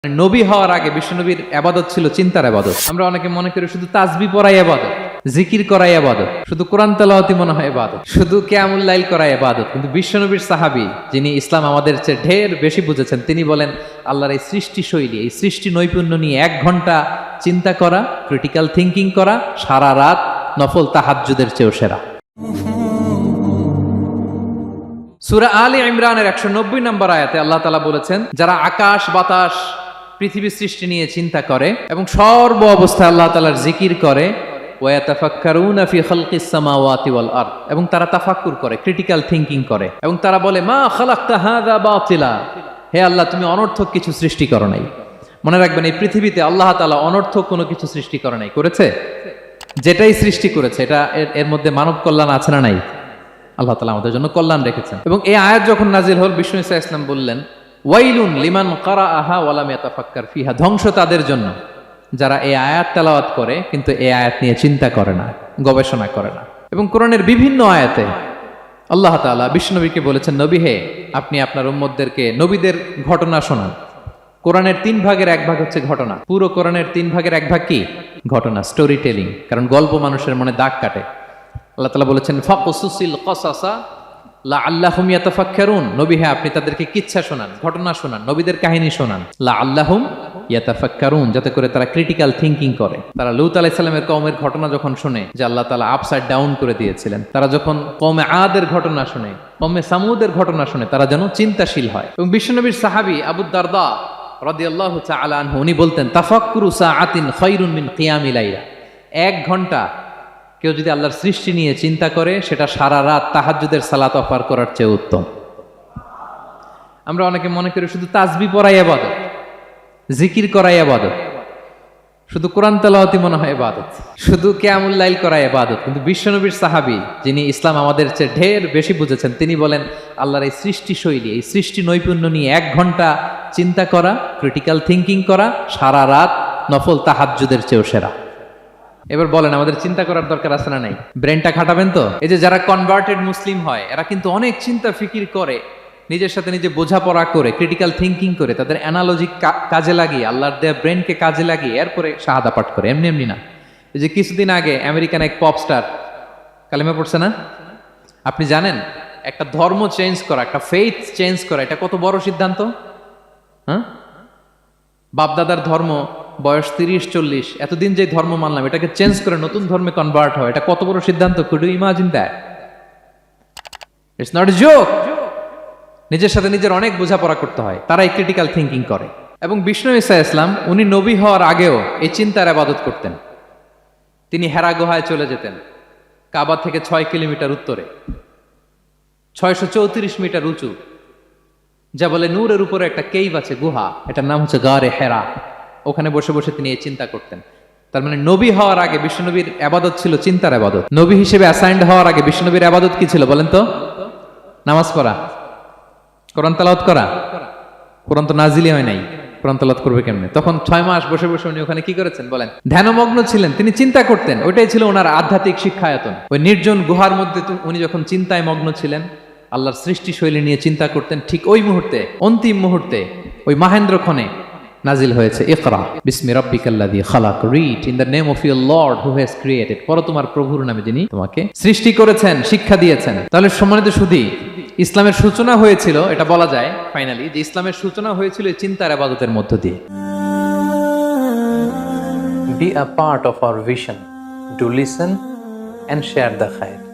নবী হওয়ার আগে বিশ্বনবীর ইবাদত ছিল চিন্তার ইবাদত। আমরা অনেকে মনে করি শুধু তাসবিহ পড়াই ইবাদত, জিকির করাই ইবাদত, শুধু কোরআন তেলাওয়াতই মনে হয় ইবাদত, শুধু কিয়ামুল লাইল করাই ইবাদত। কিন্তু বিশ্বনবীর সাহাবী যিনি ইসলাম আমাদের চেয়ে ঢের বেশি বুঝেছেন, তিনি বলেন আল্লাহর এই সৃষ্টি শৈলী, এই সৃষ্টি নৈপুণ্য নিয়ে 1 ঘন্টা চিন্তা করা, ক্রিটিক্যাল থিঙ্কিং করা, সারা রাত নফল তাহাজ্জুদের চেয়েও সেরা। সূরা আলে ইমরানের 190 নম্বর আয়াতে আল্লাহ তাআলা বলেছেন, যারা আকাশ বাতাস পৃথিবী সৃষ্টি নিয়ে চিন্তা করে এবং সর্ব অবস্থায় আল্লাহ তাআলার জিকির করে, ওয়া ইয়াতাফাক্কারুনা ফি খালকিস সামাওয়াতি ওয়াল আরদ, এবং তারা তাফাক্কুর করে, ক্রিটিক্যাল থিঙ্কিং করে, এবং তারা বলে মা খালাকতা হাযা বাতিলা, হে আল্লাহ তুমি অনর্থক কিছু সৃষ্টি করো নাই। মনে রাখবেন, এই পৃথিবীতে আল্লাহ তাআলা অনর্থক কোনো কিছু সৃষ্টি করে নাই, করেছে? যেটাই সৃষ্টি করেছে এটা এর মধ্যে মানব কল্যাণ আছে না নাই? আল্লাহ তাআলা আমাদের জন্য কল্যাণ রেখেছেন। এবং এই আয়াত যখন নাজিল হল, বিষ্ণু ঈসা ইসলাম বললেন, ওয়াইলুন লিমান কারাআহা ওয়া লাম ইয়াতাফাক্কার ফিহা, ধ্বংস তাদের জন্য যারা এই আয়াত তেলাওয়াত করে কিন্তু এই আয়াত নিয়ে চিন্তা করে না, গবেষণা করে না। এবং কোরআনের বিভিন্ন আয়াতে আল্লাহ তাআলা বিশ্বনবীকে বলেছেন, নবী হে, আপনি আপনার উম্মতদেরকে নবীদের ঘটনা শোনান। কোরআনের 3 ভাগের 1 ভাগ হচ্ছে ঘটনা। পুরো কোরআনের 3 ভাগের 1 ভাগ কি? ঘটনা, স্টোরি টেলিং। কারণ গল্প মানুষের মনে দাগ কাটে। আল্লাহ তাআলা বলেছেন, ফাকুসুসিল কসাসা লাআল্লাহুম ইয়াতাফাক্কারুন, নবী হে আপনি তাদেরকে কিচ্ছা শোনান, ঘটনা শোনান, নবীদের কাহিনী শোনান, লাআল্লাহুম ইয়াতাফাক্কারুন, যাতে করে তারা ক্রিটিক্যাল থিঙ্কিং করে। তারা লূত আলাইহিস সালামের কওমের ঘটনা যখন শুনে যে আল্লাহ তাআলা আপসাইড ডাউন করে দিয়েছিলেন, তারা যখন কওমে আদের ঘটনা শুনে, কওমে সামুদের ঘটনা শুনে, তারা যেন চিন্তাশীল হয়। এবং বিশ্বনবীর সাহাবী আবু দারদা রাদিয়াল্লাহু তাআলা আনহু, উনি বলতেন, তাফাক্কুরু সাআতিন খায়রুন মিন কিয়ামিল লাইলা, 1 ঘন্টা কেউ যদি আল্লাহর সৃষ্টি নিয়ে চিন্তা করে, সেটা সারা রাত তাহাজ্জুদের সালাত পার করার চেয়ে উত্তম। আমরা অনেকে মনে করি শুধু তাসবিহ পড়াই ইবাদত, জিকির করাই ইবাদত, শুধু কোরআন তেলাওয়াতই মনে হয় ইবাদত, শুধু কিয়ামুল লাইল করাই ইবাদত। কিন্তু বিশ্বনবীর সাহাবী যিনি ইসলাম আমাদের চেয়ে ঢের বেশি বুঝেছেন, তিনি বলেন আল্লাহর এই সৃষ্টি শৈলী, এই সৃষ্টি নৈপুণ্য নিয়ে 1 ঘন্টা চিন্তা করা, ক্রিটিক্যাল থিঙ্কিং করা, সারা রাত নফল তাহাজ্জুদের চেয়েও সেরা। এবার বলেন, আমাদের চিন্তা করার দরকার আছে না নাই? ব্রেনটা খাটাবেন তো? এই যে যারা কনভার্টেড মুসলিম হয়, এরা কিন্তু অনেক চিন্তা ফিকির করে, নিজের সাথে নিজে বোঝাপড়া করে, ক্রিটিক্যাল থিঙ্কিং করে, তাদের অ্যানালজি কাজে লাগিয়ে, আল্লাহর দেয়া ব্রেনকে কাজে লাগিয়ে এরপরে শাহাদা পাঠ করে, এমনি এমনি না। এই যে কিছুদিন আগে আমেরিকান এক পপ স্টার কালেমা পড়ছে না? আপনি জানেন একটা ধর্ম চেঞ্জ করা, একটা ফেইথ চেঞ্জ করা, এটা কত বড় সিদ্ধান্ত? হ্যাঁ, বাপদাদার ধর্ম, বয়স 30-40, এতদিন যে ধর্ম মানলাম, এটাকে চেঞ্জ করে নতুন ধর্মে কনভার্ট হয়, এটা কত বড় সিদ্ধান্ত? Could you imagine that? It's not a joke. নিজের সাথে নিজের অনেক বোঝাপড়া করতে হয়, তারাই ক্রিটিক্যাল থিঙ্কিং করে। এবং বিষ্ণু ঈসা ইসলাম, উনি নবী হওয়ার আগেও এই চিন্তার ইবাদত করতেন। তিনি হেরা গুহায় চলে যেতেন, কাবা থেকে 6 কিলোমিটার উত্তরে, 634 মিটার উঁচু, যা বলে নূরের উপরে একটা কেইভ আছে, গুহা, এটার নাম হচ্ছে গারে হেরা। ওখানে বসে বসে তিনি এই চিন্তা করতেন। তার মানে নবী হওয়ার আগে বিশ্বনবীর ইবাদত ছিল চিন্তার ইবাদত। নবী হিসেবে অ্যাসাইন্ড হওয়ার আগে বিশ্বনবীর ইবাদত কি ছিল বলেন তো? নামাজ পড়া, কোরআন তেলাওয়াত করা। কোরআন তো নাজিলই হয় নাই, কোরআন তেলাওয়াত করবে কেমনে? তখন 6 মাস বসে বসে উনি ওখানে কি করেছেন বলেন? ধ্যানমগ্ন ছিলেন, তিনি চিন্তা করতেন। ওইটাই ছিল ওনার আধ্যাত্মিক শিক্ষায়তন। ওই নির্জন গুহার মধ্যে উনি যখন চিন্তায় মগ্ন ছিলেন, আল্লাহর সৃষ্টি শৈলী নিয়ে চিন্তা করতেন, ঠিক ওই মুহূর্তে, অন্তিম মুহূর্তে, ওই মাহেন্দ্রক্ষণে নাজিল হয়েছে ইকরা বিসমি রাব্বিকাল্লাযী খালাক, read in the name of your lord who has created, পড়ো তোমার প্রভুর নামে যিনি তোমাকে সৃষ্টি করেছেন, শিক্ষা দিয়েছেন। তাহলে সম্মানিত সুধী, ইসলামের সূচনা হয়েছিল, এটা বলা যায় ফাইনালি যে ইসলামের সূচনা হয়েছিল এই চিন্তার ইবাদতের মধ্য দিয়ে। Be a part of our vision, do listen and share the খায়র।